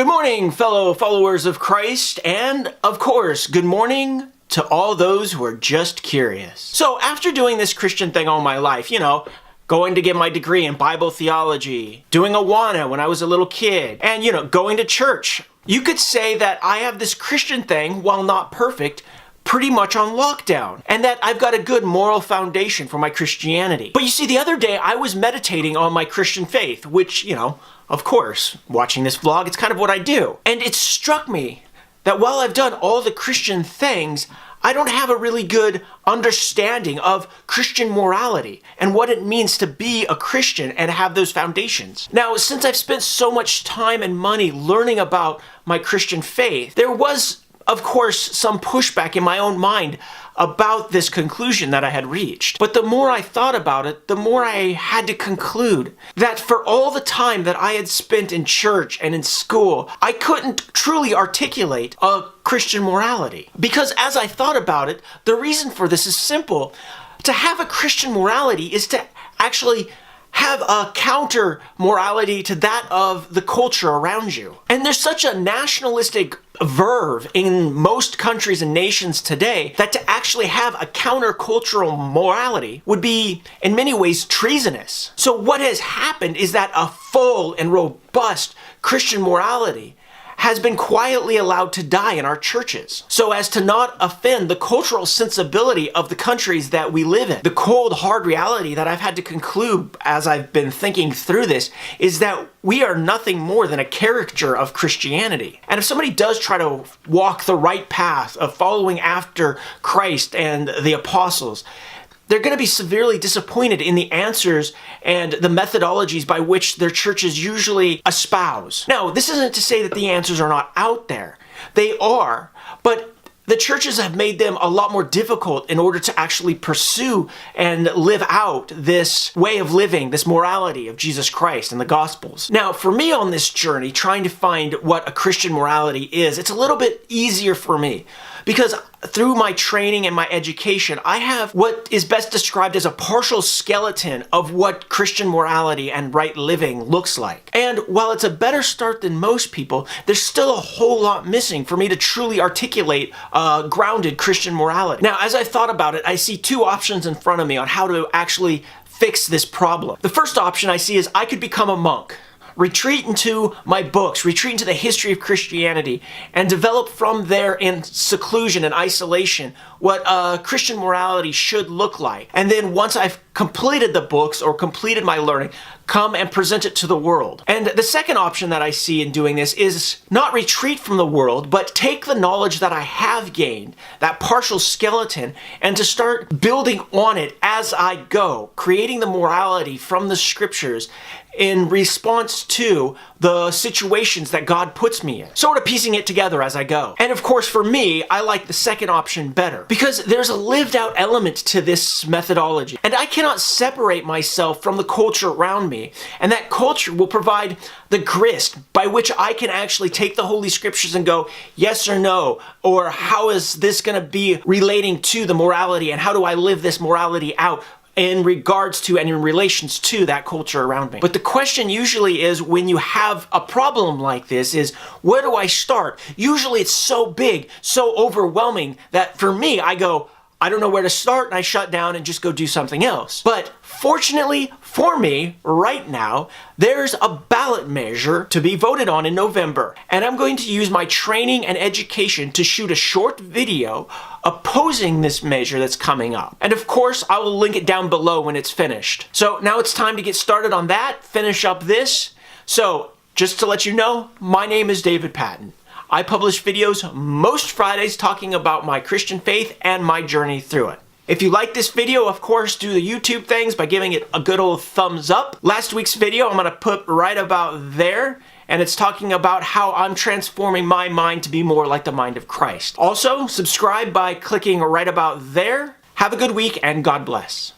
Good morning, fellow followers of Christ, and of course, good morning to all those who are just curious. So after doing this Christian thing all my life, going to get my degree in Bible theology, doing Awana when I was a little kid, and going to church, you could say that I have this Christian thing, while not perfect, pretty much on lockdown, and that I've got a good moral foundation for my Christianity. But you see, the other day I was meditating on my Christian faith, which, of course, watching this vlog, it's kind of what I do. And it struck me that while I've done all the Christian things, I don't have a really good understanding of Christian morality and what it means to be a Christian and have those foundations. Now, since I've spent so much time and money learning about my Christian faith, there was, of course, some pushback in my own mind about this conclusion that I had reached. But the more I thought about it, the more I had to conclude that for all the time that I had spent in church and in school, I couldn't truly articulate a Christian morality. Because as I thought about it, the reason for this is simple. To have a Christian morality is to actually have a counter morality to that of the culture around you. And there's such a nationalistic verve in most countries and nations today that to actually have a countercultural morality would be in many ways treasonous. So what has happened is that a full and robust Christian morality has been quietly allowed to die in our churches, so as to not offend the cultural sensibility of the countries that we live in. The cold, hard reality that I've had to conclude as I've been thinking through this is that we are nothing more than a caricature of Christianity. And if somebody does try to walk the right path of following after Christ and the apostles, they're going to be severely disappointed in the answers and the methodologies by which their churches usually espouse. Now, this isn't to say that the answers are not out there. They are, but the churches have made them a lot more difficult in order to actually pursue and live out this way of living, this morality of Jesus Christ and the Gospels. Now, for me on this journey, trying to find what a Christian morality is, it's a little bit easier for me because through my training and my education, I have what is best described as a partial skeleton of what Christian morality and right living looks like. And while it's a better start than most people, there's still a whole lot missing for me to truly articulate grounded Christian morality. Now, as I thought about it, I see two options in front of me on how to actually fix this problem. The first option I see is I could become a monk, retreat into my books, retreat into the history of Christianity, and develop from there in seclusion and isolation what Christian morality should look like. And then once I've completed the books or completed my learning, come and present it to the world. And the second option that I see in doing this is not retreat from the world, but take the knowledge that I have gained, that partial skeleton, and to start building on it as I go, creating the morality from the scriptures in response to the situations that God puts me in. Sort of piecing it together as I go. And of course, for me, I like the second option better because there's a lived out element to this methodology. And I cannot separate myself from the culture around me. And that culture will provide the grist by which I can actually take the Holy Scriptures and go, yes or no, or how is this going to be relating to the morality and how do I live this morality out in regards to and in relations to that culture around me. But the question usually is when you have a problem like this is, where do I start? Usually it's so big, so overwhelming that for me, I go, I don't know where to start, and I shut down and just go do something else. But fortunately for me, right now, there's a ballot measure to be voted on in November. And I'm going to use my training and education to shoot a short video opposing this measure that's coming up. And of course, I will link it down below when it's finished. So now it's time to get started on that, finish up this. So just to let you know, my name is David Patton. I publish videos most Fridays talking about my Christian faith and my journey through it. If you like this video, of course, do the YouTube things by giving it a good old thumbs up. Last week's video I'm going to put right about there, and it's talking about how I'm transforming my mind to be more like the mind of Christ. Also, subscribe by clicking right about there. Have a good week, and God bless.